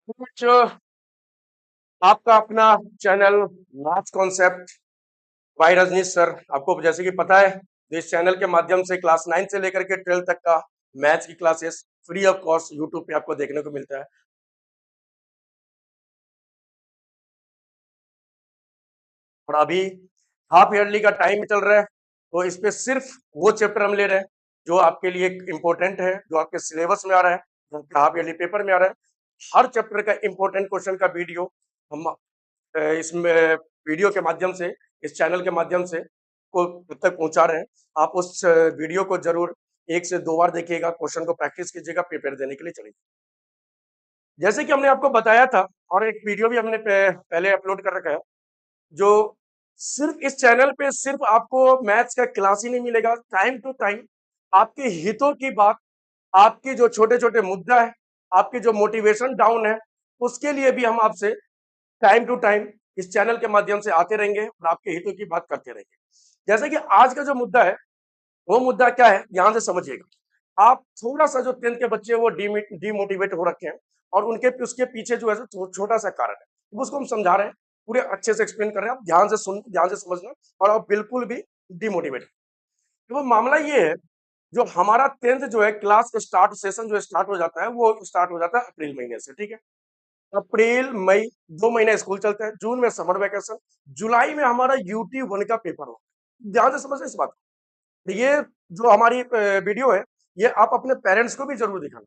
कुछ आपका अपना channel maths concept by Rajneesh sir. आपको जैसे कि पता है, तो इस चैनल के माध्यम से क्लास 9 से लेकर के 12 तक का मैथ्स की classes free of cost YouTube पे आपको देखने को मिलता है। और अभी हाफ ईयरली का टाइम चल रहा है, तो इस पे सिर्फ वो चैप्टर हम ले रहे हैं जो आपके लिए इम्पोर्टेंट है, जो आपके सिलेबस में आ रहा है, जो आपके हाफ ईयरली पेपर में आ रहा है। हर चैप्टर का इम्पोर्टेंट क्वेश्चन का वीडियो हम इसमें वीडियो के माध्यम से, इस चैनल के माध्यम से को तक पहुंचा रहे हैं। आप उस वीडियो को जरूर 1 से 2 बार देखिएगा, क्वेश्चन को प्रैक्टिस कीजिएगा, पेपर देने के लिए चलिए। जैसे कि हमने आपको बताया था, और एक वीडियो भी हमने पहले अपलोड कर रखा है, जो सिर्फ इस चैनल पे सिर्फ आपको मैथ्स का क्लास ही नहीं मिलेगा, टाइम टू टाइम आपके हितों की बात, आपके जो छोटे छोटे मुद्दा है, आपके जो मोटिवेशन डाउन है, उसके लिए भी हम आपसे टाइम टू टाइम इस चैनल के माध्यम से आते रहेंगे और आपके हितों की बात करते रहेंगे। जैसे कि आज का जो मुद्दा है, वो मुद्दा क्या है, ध्यान से समझिएगा। आप थोड़ा सा जो 10th के बच्चे वो डिमोटिवेट हो रखे हैं, और उनके उसके पीछे जो है छोटा सा कारण है, तो उसको हम समझा रहे हैं, पूरे अच्छे से एक्सप्लेन कर रहे हैं। आप ध्यान से सुन, ध्यान से समझना, और आप बिल्कुल भी डिमोटिवेट। तो वो मामला ये है, जो हमारा 10th जो है क्लास स्टार्ट सेशन जो स्टार्ट हो जाता है, वो स्टार्ट हो जाता है अप्रैल महीने से। ठीक है, अप्रैल मई 2 महीने स्कूल चलते हैं, जून में समर वैकेशन, जुलाई में हमारा UT1 का पेपर हो। ध्यान से समझना इस बात को। ये जो हमारी वीडियो है, ये आप अपने पेरेंट्स को भी जरूर दिखाना।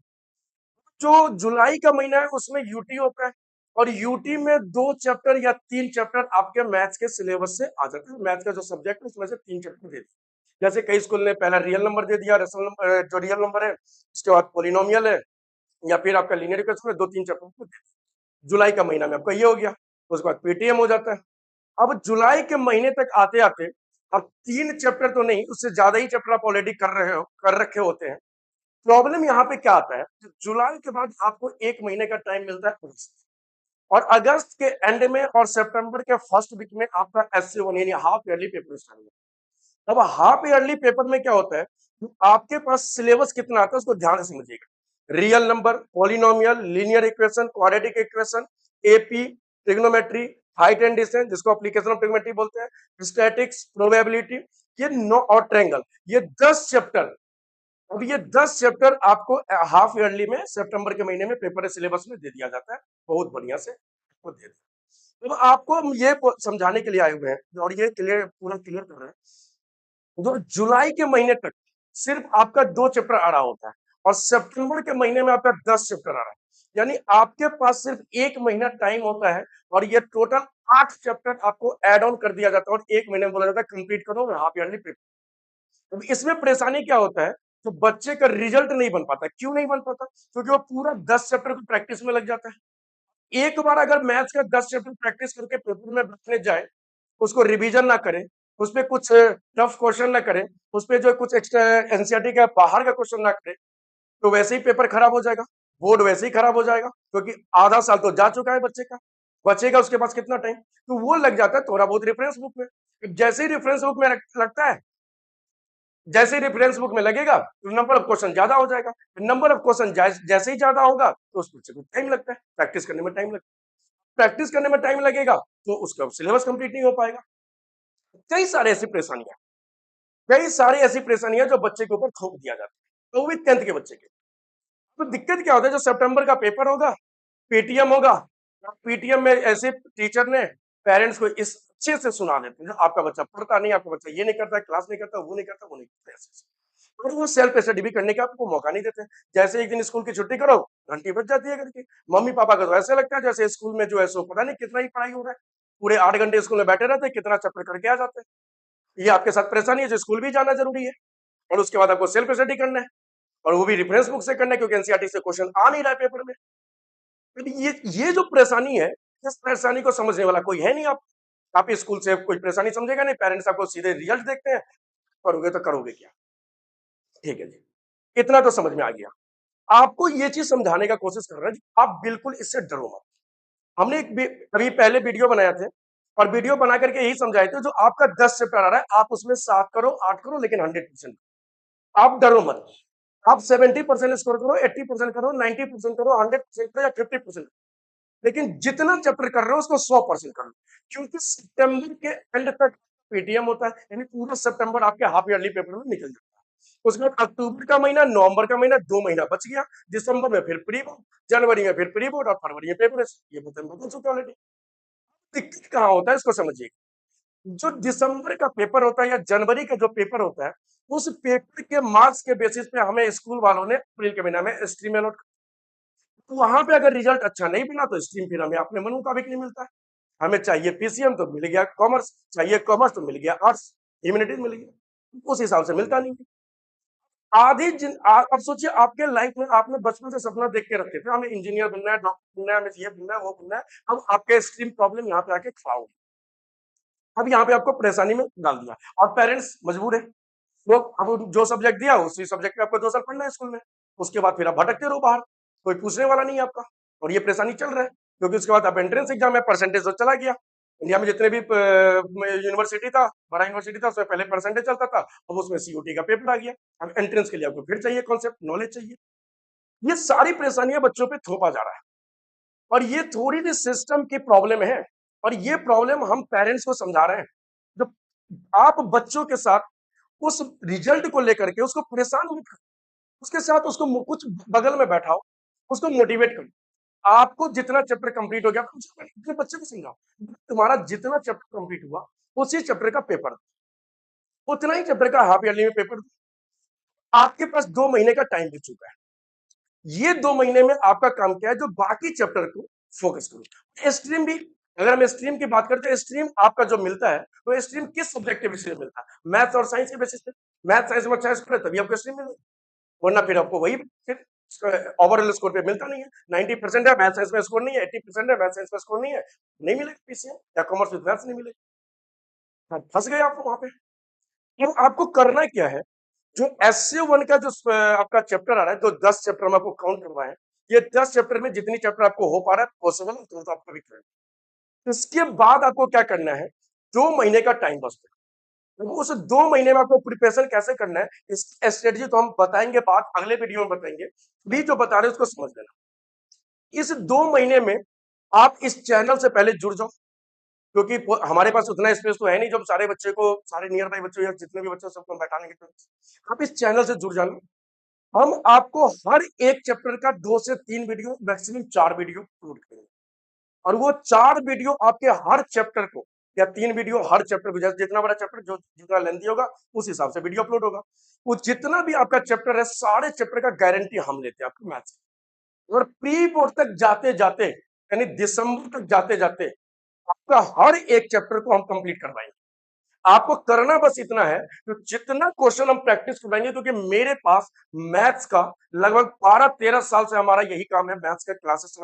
जो जुलाई का महीना है उसमें यूटी होता है, और यूटी में 2 चैप्टर या 3 चैप्टर आपके मैथ्स के सिलेबस से आ जाते हैं। मैथ्स का जो सब्जेक्ट है उसमें से 3 चैप्टर दे दिए। जैसे कई स्कूल ने पहला रियल नंबर दे दिया, रेशनल नंबर, जो रियल नंबर है, उसके बाद पोलिनोमियल है, या फिर आपका लीनियर इक्वेशन है, 2-3 चैप्टर। जुलाई का महीना में आपका ये हो गया, उसके बाद पेटीएम हो जाता है। अब जुलाई के महीने तक आते आते, अब 3 चैप्टर तो नहीं, उससे ज्यादा ही चैप्टर आप ऑलरेडी कर रहे हो, कर रखे होते हैं। प्रॉब्लम यहाँ पे क्या आता है, जुलाई के बाद आपको 1 महीने का टाइम मिलता है अगस्त, और अगस्त के एंड में और सितंबर के फर्स्ट वीक में आपका SC1 यानी हाफ ईयरली पेपर स्टार्ट होता है। अब हाफ ईयरली पेपर में क्या होता है, तो आपके पास सिलेबस कितना आता है उसको ध्यान से समझिएगा। Real number, polynomial, linear equation, quadratic equation, AP, trigonometry, height and distance जिसको एप्लीकेशन ऑफ ट्रिग्नोमेट्री बोलते हैं, स्टैटिक्स, प्रोबेबिलिटी, ये नो और ट्रायंगल, ये 10 चैप्टर। अब ये 10 चैप्टर आपको हाफ ईयरली में सितंबर के महीने में पेपर सिलेबस में दे दिया जाता है, बहुत बढ़िया से आपको दे दिया। तो आपको हम ये समझाने के लिए आए हुए हैं, और ये क्लियर, पूरा क्लियर कर रहे हैं, जो जुलाई के महीने तक सिर्फ आपका 2 चैप्टर आ रहा होता है, और सितंबर के महीने में आपका 10 चैप्टर आ रहा है, यानी आपके पास सिर्फ 1 महीना टाइम होता है, और ये टोटल 8 चैप्टर आपको एड ऑन कर दिया जाता है, और 1 महीने में बोला जाता है कंप्लीट करो हाफ ईयरली पेपर। अब इसमें परेशानी क्या होता है, तो बच्चे का रिजल्ट नहीं बन पाता। क्यों नहीं बन पाता, क्योंकि वो पूरा 10 चैप्टर को प्रैक्टिस में लग जाता है। एक बार अगर मैथ्स का 10 चैप्टर प्रैक्टिस करके पेपर में बैठने जाए, उसको रिवीजन ना करे, उसपे कुछ टफ क्वेश्चन ना करे, उसपे जो कुछ एक्स्ट्रा एनसीईआरटी का बाहर का क्वेश्चन ना करे, तो वैसे ही पेपर खराब हो जाएगा, बोर्ड वैसे ही खराब हो जाएगा, क्योंकि आधा साल तो जा चुका है बच्चे का। बचेगा उसके पास कितना टाइम, तो वो लग जाता है थोड़ा बहुत रेफरेंस बुक में। जैसे ही रेफरेंस बुक में लगता है, जैसे ही रेफरेंस बुक में लगेगा, तो नंबर ऑफ क्वेश्चन ज्यादा हो जाएगा। नंबर ऑफ क्वेश्चन जैसे ही ज्यादा होगा, तो उस बच्चे को टाइम लगता है, प्रैक्टिस करने में टाइम लगता है, प्रैक्टिस करने में टाइम लगेगा, तो उसका सिलेबस कंप्लीट नहीं हो पाएगा। कई सारे ऐसी परेशानियां, कई सारी ऐसी परेशानियां जो बच्चे के ऊपर थोप दिया जाता है, तो वो भी 10th के बच्चे के। तो दिक्कत क्या होता है, जो सितंबर का पेपर होगा, पेटीएम होगा, पीटीएम में ऐसे टीचर ने पेरेंट्स को इस अच्छे से सुना देते हैं, आपका बच्चा पढ़ता नहीं, आपका बच्चा ये नहीं करता, क्लास नहीं करता, वो नहीं करता, वो नहीं करता, ऐसे और वो सेल्फ स्टडी भी करने का आपको मौका नहीं देते। जैसे एक दिन स्कूल की छुट्टी करो, घंटी बज जाती है घर की। मम्मी पापा का तो ऐसे लगता है जैसे स्कूल में जो है सो पता नहीं कितना ही पढ़ाई हो रहा है, पूरे 8 घंटे स्कूल में बैठे रहते हैं, कितना चैप्टर करके आ जाते हैं। ये आपके साथ परेशानी है, जो स्कूल भी जाना जरूरी है, और उसके बाद आपको सेल्फ स्टडी करना है, और वो भी रेफरेंस बुक से करना है, क्योंकि एनसीईआरटी से क्वेश्चन आ नहीं रहा है पेपर में। तो ये जो परेशानी है, इस परेशानी को समझने वाला कोई है नहीं। आप स्कूल से कोई परेशानी समझेगा नहीं, पेरेंट्स आपको सीधे रिजल्ट देखते हैं, करोगे तो करोगे क्या। ठीक है जी, इतना तो समझ में आ गया। आपको ये चीज समझाने का कोशिश कर रहे हैं, आप बिल्कुल इससे डरो मत। हमने अभी पहले वीडियो बनाया थे, और वीडियो बना करके यही समझाए थे, जो आपका 10 चैप्टर आ रहा है, आप उसमें 7 करो, 8 करो, लेकिन 100%। आप डरो मत। आप 70% स्कोर करो, 80% करो, 90% करो, 100% करो, या 50%। लेकिन जितना चैप्टर कर रहे हो उसको 100% कर लो, क्योंकि सितंबर के एंड तक पीटीएम होता है, यानी पूरा सितंबर आपके हाफ ईयरली पेपर में निकल जाता है। उसके बाद अक्टूबर का महीना, नवंबर का महीना, 2 महीना बच गया। दिसंबर में फिर प्री बोर्ड, जनवरी में फिर प्री बोर्ड और फरवरी में पेपर। ये बदल चुका ऑलरेडी। दिक्कत कहाँ होता है इसको समझिए। जो दिसंबर का पेपर होता है या जनवरी का जो पेपर होता है, उस पेपर के मार्क्स के बेसिस पे हमें स्कूल वालों ने अप्रैल के महीना में स्ट्रीम अलॉट। तो वहां पे अगर रिजल्ट अच्छा नहीं बना तो स्ट्रीम फिर हमें अपने मन मुताबिक नहीं मिलता है। हमें चाहिए पीसीएम तो मिल गया कॉमर्स, चाहिए कॉमर्स तो मिल गया आर्ट्स, ह्यूमैनिटीज मिल गया, उस हिसाब से मिलता नहीं है। अब सोचिए आपके लाइफ में आपने बचपन से सपना देख के रखे थे, हमें इंजीनियर बनना है, डॉक्टर बनना है, हमें ये बनना है, वो बनना है। अब आपके स्ट्रीम प्रॉब्लम यहाँ पे आके खड़ा हो गया। अब यहाँ पे आपको परेशानी में डाल दिया और पेरेंट्स मजबूर है। वो अब जो सब्जेक्ट दिया उसी सब्जेक्ट में आपको 2 साल पढ़ना है स्कूल में। उसके बाद फिर आप भटकते रहो बाहर, कोई पूछने वाला नहीं है आपका। और ये परेशानी चल रहा है, क्योंकि उसके बाद अब एंट्रेंस एग्जाम है, परसेंटेज तो चला गया। इंडिया में जितने भी यूनिवर्सिटी था, बड़ा यूनिवर्सिटी था, उसमें पहले परसेंटेज चलता था, अब उसमें सीओटी का पेपर आ गया। अब एंट्रेंस के लिए आपको फिर चाहिए कॉन्सेप्ट, नॉलेज चाहिए। ये सारी परेशानियां बच्चों पे थोपा जा रहा है, और ये थोड़ी सी सिस्टम की प्रॉब्लम है। और ये प्रॉब्लम हम पेरेंट्स को समझा रहे हैं। जब आप बच्चों के साथ उस रिजल्ट को लेकर के उसको परेशान मत करो, उसके साथ उसको कुछ बगल में बैठाओ, उसको मोटिवेट करो। आपको जितना चैप्टर कंप्लीट हो गया अपने बच्चे को समझाओ, तुम्हारा जितना चैप्टर कंप्लीट हुआ उसी चैप्टर का पेपर, उतना ही चैप्टर का हाफ ईयरली में पेपर। आपके पास 2 महीने का टाइम बच चुका है। ये 2 महीने में आपका काम क्या है, जो बाकी चैप्टर को फोकस करो। स्ट्रीम भी, अगर हम स्ट्रीम की बात करते हैं, स्ट्रीम आपका जो मिलता है वो स्ट्रीम किस सब्जेक्ट के बेसिस पे मिलता है? मैथ्स और साइंस के बेसिस पे। मैथ साइंस में अच्छा स्कोर है तभी आपको स्ट्रीम मिलेगी, वरना फिर आपको वही फिर ओवरऑल स्कोर पे मिलता नहीं है। 90% है मैथ साइंस में स्कोर नहीं है, 80% है मैथ साइंस में स्कोर नहीं है, नहीं मिलेगा पीसीएम या कॉमर्स विद मैथ्स नहीं मिलेगा। फंस गए आप वहां पे। तो आपको करना क्या है, जो SC1 का जो आपका चैप्टर आ रहा है, जो 10 चैप्टर हम आपको काउंट करवाए हैं, ये 10 चैप्टर में जितनी चैप्टर आपको हो पा रहा है पॉसिबल है तो आप कभी करें। इसके बाद आपको क्या करना है, 2 महीने का टाइम बचता है। तो उस 2 महीने में आपको प्रिपरेशन कैसे करना है, इस स्ट्रेटजी तो हम बताएंगे, बात अगले वीडियो में बताएंगे। अभी जो बता रहे हैं उसको समझ लेना। इस 2 महीने में आप इस चैनल से पहले जुड़ जाओ, क्योंकि हमारे पास उतना स्पेस तो है नहीं जो हम सारे बच्चे को, सारे नियर बाई बच्चों या जितने भी बच्चे सबको बैठा लेंगे। आप इस चैनल से जुड़ जाना। हम आपको हर एक चैप्टर का 2 से 3 वीडियो, मैक्सिमम 4 वीडियो अपलोड करेंगे, और वो 4 वीडियो आपके हर चैप्टर को, या 3 वीडियो हर चैप्टर को, जैसे जितना बड़ा चैप्टर जो जितना लेंथी होगा उस हिसाब से वीडियो अपलोड होगा। वो जितना भी आपका चैप्टर है, सारे चैप्टर का गारंटी हम लेते हैं आपके मैथ्स। और प्री बोर्ड तक जाते जाते, यानी दिसंबर तक जाते जाते, आपका हर एक चैप्टर को हम कंप्लीट करवाएंगे। आपको करना बस इतना है कि जितना क्वेश्चन हम प्रैक्टिस करवाएंगे, क्योंकि मेरे पास मैथ्स का लगभग 12-13 साल से हमारा यही काम है, मैथ्स का क्लासेस।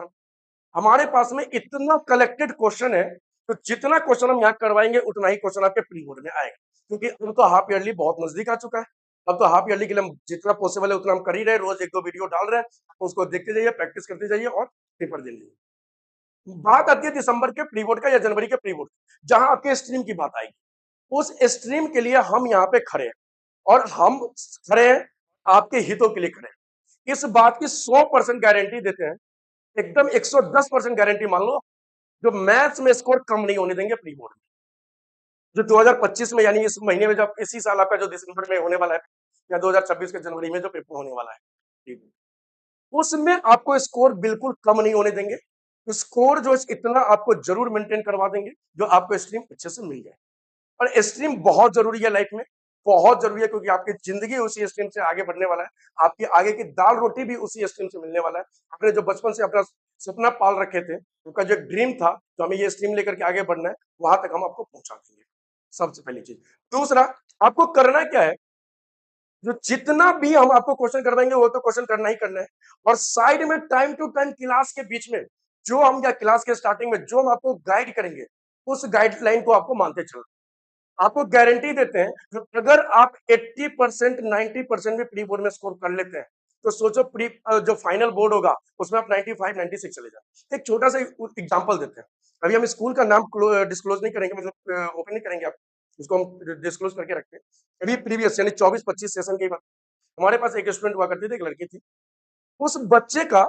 हमारे पास में इतना कलेक्टेड क्वेश्चन है, तो जितना क्वेश्चन हम यहाँ करवाएंगे उतना ही क्वेश्चन आपके प्री बोर्ड में आएगा, क्योंकि अब तो हाफ ईयरली बहुत नजदीक आ चुका है। अब तो हाफ ईयरली के लिए हम जितना पॉसिबल है उतना हम कर ही रहे हैं, रोज 1-2 वीडियो डाल रहे हैं, उसको देखते जाइए, प्रैक्टिस करते जाइए और पेपर दे लीजिए। बात आती है दिसंबर के प्री बोर्ड का या जनवरी के प्री बोर्ड, जहां आपके स्ट्रीम की बात आएगी। उस स्ट्रीम के लिए हम यहाँ पे खड़े हैं, और हम खड़े हैं आपके हितों के लिए खड़े हैं। इस बात की 100% गारंटी देते हैं, एकदम 110% गारंटी मान लो, जो मैथ्स में स्कोर कम नहीं होने देंगे प्री बोर्ड में। जो 2025 में, यानी इस महीने में, जब इसी साल आपका जो दिसंबर में होने वाला है, या 2026 के जनवरी में जो पेपर होने वाला है, ठीक है, उसमें आपको स्कोर बिल्कुल कम नहीं होने देंगे। स्कोर जो इतना आपको जरूर मेंटेन करवा देंगे, जो आपको स्ट्रीम अच्छे से मिल जाए। और स्ट्रीम बहुत जरूरी है लाइफ में, बहुत जरूरी है, क्योंकि आपकी जिंदगी उसी स्ट्रीम से आगे बढ़ने वाला है। आपकी आगे की दाल रोटी भी उसी स्ट्रीम से मिलने वाला है। आपने जो बचपन से अपना सपना पाल रखे थे, उनका जो ड्रीम था, तो हमें ये स्ट्रीम लेकर के आगे बढ़ना है, वहां तक हम आपको पहुंचा देंगे। सबसे पहली चीज। दूसरा, आपको करना क्या है, जो जितना भी हम आपको क्वेश्चन करवाएंगे वो तो क्वेश्चन करना ही करना है। और साइड में टाइम टू टाइम क्लास के बीच में, जो हम, या क्लास के स्टार्टिंग में जो हम आपको गाइड करेंगे, उस गाइडलाइन को आपको मानते चलना। आपको गारंटी देते हैं कि अगर आप 80% 90% भी प्री बोर्ड में स्कोर कर लेते हैं, तो सोचो प्री जो फाइनल बोर्ड होगा उसमें आप 95 96 चले जाए। एक छोटा सा एग्जांपल देते हैं। अभी हम स्कूल का नाम डिस्क्लोज नहीं करेंगे, मतलब ओपन नहीं करेंगे, आप उसको हम डिस्क्लोज करके रखते हैं। अभी प्रीवियस यानी 24-25 सेशन की बात, हमारे पास एक स्टूडेंट हुआ करती थी, एक लड़की थी। उस बच्चे का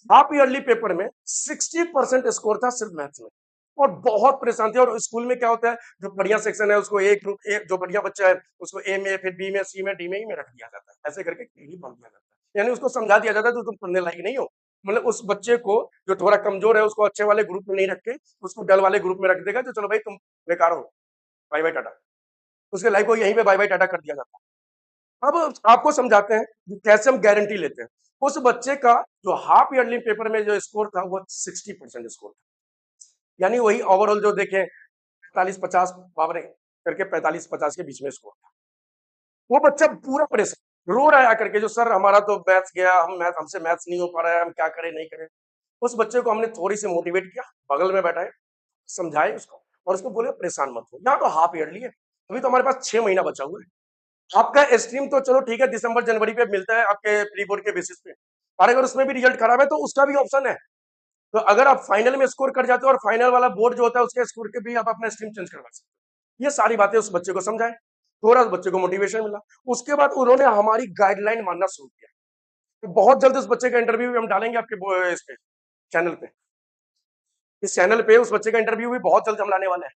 हाफ ईयरली पेपर में 60% स्कोर था सिर्फ मैथ्स में, और बहुत परेशान थे। और स्कूल में क्या होता है, जो बढ़िया सेक्शन है उसको एक ग्रुप, एक जो बढ़िया बच्चा है उसको ए में, फिर बी में, सी में, डी में, ई में रख दिया जाता है, ऐसे करके ही बांट दिया जाता है। यानी उसको समझा दिया जाता है तो तुम पढ़ने लायक नहीं हो। मतलब उस बच्चे को जो थोड़ा कमजोर है उसको अच्छे वाले ग्रुप में नहीं रख के उसको डल वाले ग्रुप में रख देगा, तो चलो भाई तुम बेकार हो, बाय बाय टाटा। उसके लाइफ को यहीं पे बाय बाय टाटा कर दिया जाता है। अब आपको समझाते हैं कि कैसे हम गारंटी लेते हैं। उस बच्चे का जो हाफ ईयरली पेपर में जो स्कोर था वो 60% स्कोर था, यानी वही ओवरऑल जो देखें 45-50 पावरे करके 45-50 के बीच में स्कोर था। वो बच्चा पूरा परेशान रो रहा है आकर के, जो सर हमारा तो मैथ्स गया, हमसे मैथ्स नहीं हो पा रहा है, हम क्या करें नहीं करें। उस बच्चे को हमने थोड़ी सी मोटिवेट किया, बगल में बैठाए, समझाए उसको, और उसको बोले परेशान मत हो, यहाँ तो हाफ ईयरली है, अभी तो हमारे पास 6 महीना बचा हुआ है। आपका स्ट्रीम तो चलो ठीक है दिसंबर जनवरी पे मिलता है आपके प्री बोर्ड के बेसिस पे, और अगर उसमें भी रिजल्ट खराब है तो उसका भी ऑप्शन है। तो अगर आप फाइनल में स्कोर कर जाते हो और फाइनल वाला बोर्ड जो होता है उसके स्कोर के भी आप अपना स्ट्रीम चेंज करवा सकते हो। ये सारी बातें उस बच्चे को समझाए, थोड़ा उस बच्चे को मोटिवेशन मिला। उसके बाद उन्होंने हमारी गाइडलाइन मानना शुरू किया। तो बहुत जल्द उस बच्चे का इंटरव्यू भी हम डालेंगे आपके इस पे चैनल पे, इस चैनल पे उस बच्चे का इंटरव्यू भी बहुत जल्द हम लाने वाले हैं।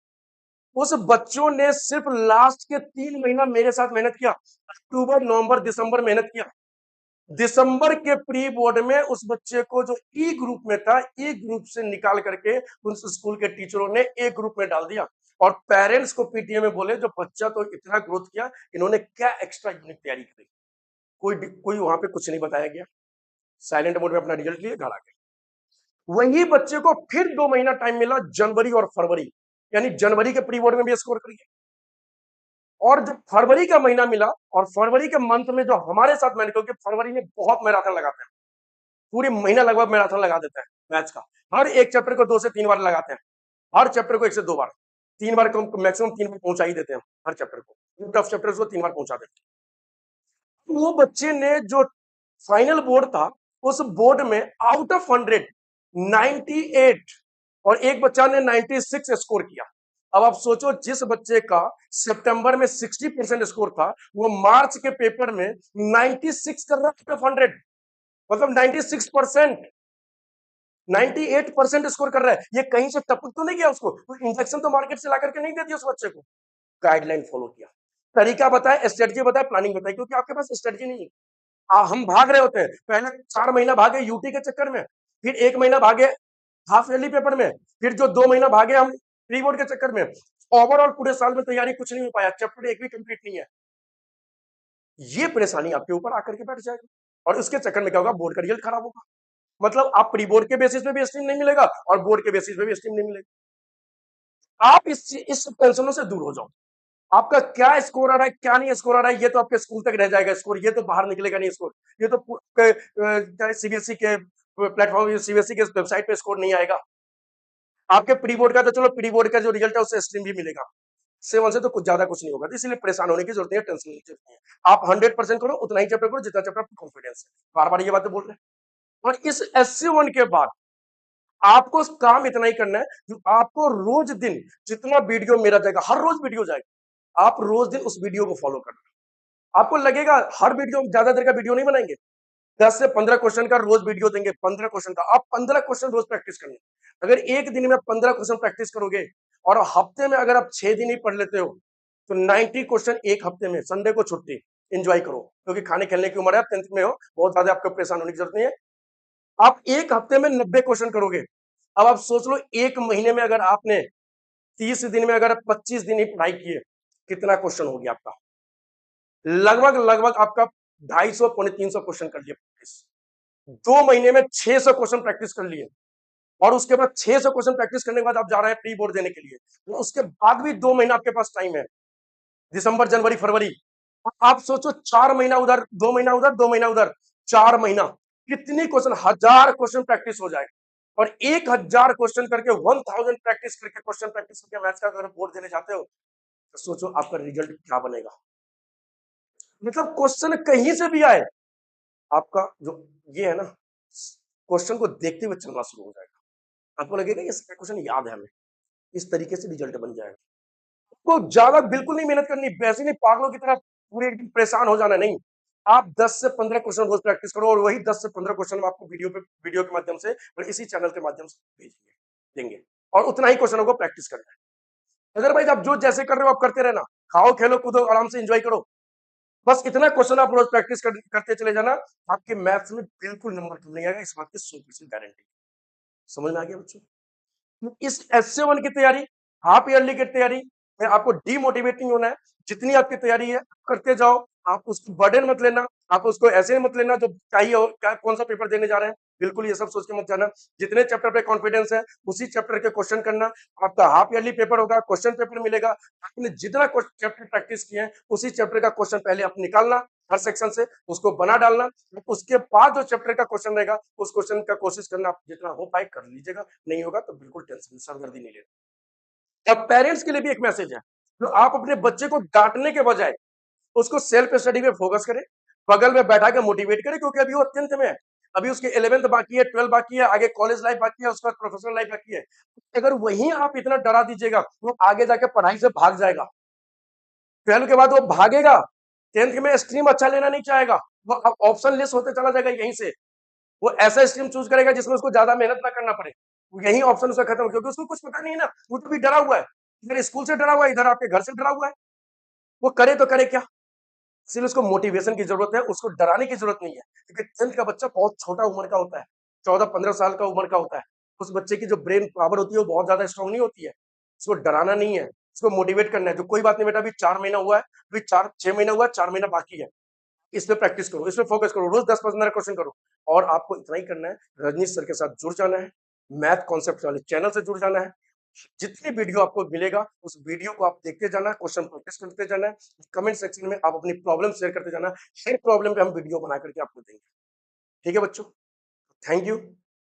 उस बच्चों ने सिर्फ लास्ट के 3 महीना मेरे साथ मेहनत किया, अक्टूबर नवंबर दिसंबर मेहनत किया। दिसंबर के प्री बोर्ड में उस बच्चे को जो ई ग्रुप में था, ई ग्रुप से निकाल करके उस स्कूल के टीचरों ने ए ग्रुप में डाल दिया, और पेरेंट्स को पीटीए में बोले जो बच्चा तो इतना ग्रोथ किया, इन्होंने क्या एक्स्ट्रा यूनिट तैयारी करी। कोई वहां पे कुछ नहीं बताया गया, साइलेंट मोड में अपना रिजल्ट लिए घर आ गए। वही बच्चे को फिर 2 महीना टाइम मिला, जनवरी और फरवरी, यानी जनवरी के प्री बोर्ड में भी स्कोर करिए, और जब फरवरी का महीना मिला, और फरवरी के मंथ में जो हमारे साथ मैंने, क्योंकि फरवरी में बहुत मैराथन लगाते हैं, पूरे महीना लगभग मैराथन लगा देते हैं मैथ्स का, हर एक चैप्टर को 2 से 3 बार लगाते हैं, हर चैप्टर को 1 से 2 बार, 3 बार को मैक्सिमम 3 बार पहुंचा ही देते हैं हर चैप्टर को, टफ चैप्टर को 3 बार पहुंचा देते हैं। वो बच्चे ने जो फाइनल बोर्ड था, उस बोर्ड में आउट ऑफ 100 98, और एक बच्चा ने 96 स्कोर किया। अब आप सोचो, जिस बच्चे का सितंबर में 60% स्कोर था, वो मार्च के पेपर में 96 कर रहा है आउट ऑफ 100, मतलब 96%, 98% स्कोर कर रहा है। ये कहीं से टपक तो नहीं गया उसको, कोई इंजेक्शन तो मार्केट से ला करके नहीं दे दिया उस बच्चे को। गाइडलाइन फॉलो किया, तरीका बताया, स्ट्रेटजी बताया, प्लानिंग बताई, क्योंकि आपके पास स्ट्रेटजी नहीं है। हम भाग रहे होते हैं, पहले 4 महीना भागे यूटी के चक्कर में, फिर 1 महीना भागे हाफ ईयरली पेपर में, फिर जो 2 महीना भागे हम प्री बोर्ड के चक्कर में। ओवरऑल पूरे साल में तैयारी कुछ नहीं हो पाया, चैप्टर एक भी कंप्लीट नहीं है। ये परेशानी आपके ऊपर आकर के बैठ जाएगी, और उसके चक्कर में क्या होगा, बोर्ड का रिजल्ट खराब होगा। मतलब आप प्री बोर्ड के बेसिस पे भी स्ट्रीम नहीं मिलेगा, और बोर्ड के बेसिस पे भी स्ट्रीम नहीं मिलेगा। आप इस टेंशनों से दूर हो जाओ। आपका क्या स्कोर आ रहा है, क्या नहीं स्कोर आ रहा है, ये तो आपके स्कूल तक रह जाएगा स्कोर, ये तो बाहर निकलेगा नहीं स्कोर। ये तो चाहे सीबीएसई के प्लेटफॉर्म, सीबीएसई के वेबसाइट पे स्कोर नहीं आएगा। आपके प्री बोर्ड का तो चलो, प्री बोर्ड का जो रिजल्ट है उससे स्ट्रीम भी मिलेगा, 7 से तो कुछ ज्यादा कुछ नहीं होगा। तो इसलिए परेशान होने की जरूरत नहीं है, टेंशन नहीं है। आप 100% करो, उतना ही चैप्टर करो जितना चैप्टर आपको कॉन्फिडेंस है। बार बार ये बातें बोल रहे हैं। और इस SC1 के बाद आपको काम इतना ही करना है, जो आपको रोज दिन जितना वीडियो मेरा जाएगा, हर रोज वीडियो जाएगा, आप रोज दिन उस वीडियो को फॉलो करना। आपको लगेगा हर वीडियो, ज्यादा देर का वीडियो नहीं बनाएंगे, 10 से 15 क्वेश्चन का रोज वीडियो देंगे, 15 क्वेश्चन का, आप 15 क्वेश्चन रोज प्रैक्टिस करना। अगर एक दिन में 15 क्वेश्चन प्रैक्टिस करोगे, और हफ्ते में अगर आप 6 दिन ही पढ़ लेते हो, तो 90 क्वेश्चन एक हफ्ते में, संडे को छुट्टी, एंजॉय करो, क्योंकि खाने खेलने की उम्र है, 10th में हो, बहुत ज्यादा आपको परेशान होने की जरूरत नहीं है। आप एक हफ्ते में 90 क्वेश्चन करोगे। अब आप सोच लो, एक महीने में अगर आपने 30 दिन में अगर 25 दिन ही पढ़ाई किए, कितना क्वेश्चन हो गया आपका, लगभग लगभग आपका 250 पौने 300 क्वेश्चन कर लिया प्रैक्टिस। 2 महीने में 600 क्वेश्चन प्रैक्टिस कर लिए, और उसके बाद 600 क्वेश्चन प्रैक्टिस करने के बाद आप जा रहे हैं प्री बोर्ड देने के लिए, तो उसके बाद भी 2 महीना आपके पास टाइम है, दिसंबर जनवरी फरवरी। और आप सोचो, 4 महीना उधर, 2 महीना उधर, 2 महीना उधर, 4 महीना, कितनी क्वेश्चन, 1000 क्वेश्चन प्रैक्टिस हो जाएगा। और 1000 क्वेश्चन करके, 1000 प्रैक्टिस करके, क्वेश्चन प्रैक्टिस करके मैथ्स का अगर बोर्ड देने जाते हो, तो सोचो आपका रिजल्ट क्या बनेगा। मतलब क्वेश्चन कहीं से भी आए, आपका जो ये है ना, क्वेश्चन को देखते हुए चलना शुरू हो जाएगा। आपको लगेगा ये क्वेश्चन याद है हमें, इस तरीके से रिजल्ट बन जाएगा। तो ज्यादा बिल्कुल नहीं मेहनत करनी, वैसे नहीं पागलों की तरह पूरे एकदम परेशान हो जाना, नहीं। आप 10 से 15 क्वेश्चन रोज प्रैक्टिस करो और वही 10 से 15 क्वेश्चन हम आपको वीडियो के माध्यम से और इसी चैनल के माध्यम से भेजेंगे देंगे और उतना ही क्वेश्चनों को प्रैक्टिस करना है। अदरवाइज आप जो जैसे कर रहे हो आप करते रहना, खाओ खेलो कूदो आराम से एंजॉय करो, बस इतना क्वेश्चन आप रोज प्रैक्टिस करते चले जाना, आपके मैथ्स में बिल्कुल नंबर कम नहीं आएगा, इस बात की 100% गारंटी। समझ में आ गया बच्चों? तो इस एसए1 की तैयारी, हाफ ईयरली की तैयारी में आपको डीमोटिवेट नहीं होना है। जितनी आपकी तैयारी है करते जाओ, आप उसको बर्डन मत लेना, आप उसको ऐसे मत लेना जो चाहिए हो क्या कौन सा पेपर देने जा रहे हैं, बिल्कुल ये सब सोच के मत जाना। जितने चैप्टर पे कॉन्फिडेंस है उसी चैप्टर के क्वेश्चन करना। आपका हाफ ईयरली पेपर होगा, क्वेश्चन पेपर मिलेगा, आपने जितना चैप्टर प्रैक्टिस किए हैं उसी चैप्टर का क्वेश्चन पहले आप निकालना हर सेक्शन से, उसको बना डालना, उसके बाद जो चैप्टर का क्वेश्चन रहेगा उस क्वेश्चन का कोशिश करना, आप जितना हो पाए कर लीजिएगा, नहीं होगा तो बिल्कुल टेंशन सरदर्दी नहीं लेना। अब पेरेंट्स के लिए भी एक मैसेज है, जो आप अपने बच्चे को डांटने के बजाय उसको सेल्फ स्टडी पे फोकस करें, बगल में बैठा के मोटिवेट करें, क्योंकि अभी वो अत्यंत में है, अभी उसकी 11th बाकी है, 12 बाकी है, आगे कॉलेज लाइफ बाकी है, उसका प्रोफेशनल लाइफ बाकी है। अगर वहीं आप इतना डरा दीजिएगा वो आगे जाके पढ़ाई से भाग जाएगा, 12 के बाद वो भागेगा, 10th में स्ट्रीम अच्छा लेना नहीं चाहेगा, वो ऑप्शन लेस होते चला जाएगा, यहीं से वो ऐसा स्ट्रीम चूज करेगा जिसमें उसको ज्यादा मेहनत ना करना पड़े, यही ऑप्शन उसका खत्म, क्योंकि उसको कुछ पता नहीं है ना, वो तो भी डरा हुआ है, इधर स्कूल से डरा हुआ है, इधर आपके घर से डरा हुआ है, वो करे तो करे क्या? सिर्फ उसको मोटिवेशन की जरूरत है, उसको डराने की जरूरत नहीं है, क्योंकि 10th का बच्चा बहुत छोटा उम्र का होता है, 14-15 साल का उम्र का होता है, उस बच्चे की जो ब्रेन पावर होती है वो बहुत ज्यादा स्ट्रांग नहीं होती है, उसको डराना नहीं है, उसको मोटिवेट करना है, जो कोई बात नहीं बेटा अभी 4 महीना हुआ है, अभी 4-6 महीना हुआ है, 4 महीना बाकी है, इस पे प्रैक्टिस करो, इस पे फोकस करो, रोज 10-15 क्वेश्चन करो, और आपको इतना ही करना है, रजनीश सर के साथ जुड़ जाना है, मैथ कॉन्सेप्ट वाले चैनल से जुड़ जाना है, जितनी वीडियो आपको मिलेगा उस वीडियो को आप देखते जाना, क्वेश्चन प्रैक्टिस करते जाना है, कमेंट सेक्शन में आप अपनी प्रॉब्लम शेयर करते जाना, हर प्रॉब्लम पे हम वीडियो बना करके आपको देंगे। ठीक है बच्चों, थैंक यू।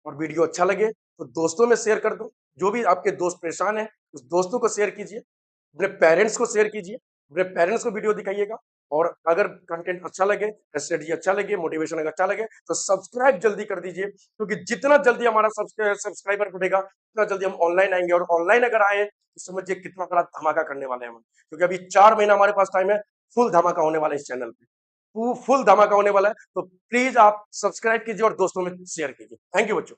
और वीडियो अच्छा लगे तो दोस्तों में शेयर कर दो, जो भी आपके दोस्त परेशान है उस दोस्तों को शेयर कीजिए, अपने पेरेंट्स को शेयर कीजिए, अपने पेरेंट्स को वीडियो दिखाइएगा, और अगर कंटेंट अच्छा लगे, स्ट्रेटजी अच्छा लगे, मोटिवेशन अगर अच्छा लगे तो सब्सक्राइब जल्दी कर दीजिए, क्योंकि जितना जल्दी हमारा सब्सक्राइबर बढ़ेगा उतना जल्दी हम ऑनलाइन आएंगे, और ऑनलाइन अगर आए तो समझिए कितना बड़ा धमाका करने वाले हैं हम, क्योंकि अभी 4 महीना हमारे पास टाइम है, फुल धमाका होने वाला है इस चैनल पे, फुल धमाका होने वाला है, तो प्लीज आप सब्सक्राइब कीजिए और दोस्तों में शेयर कीजिए। थैंक यू बच्चों।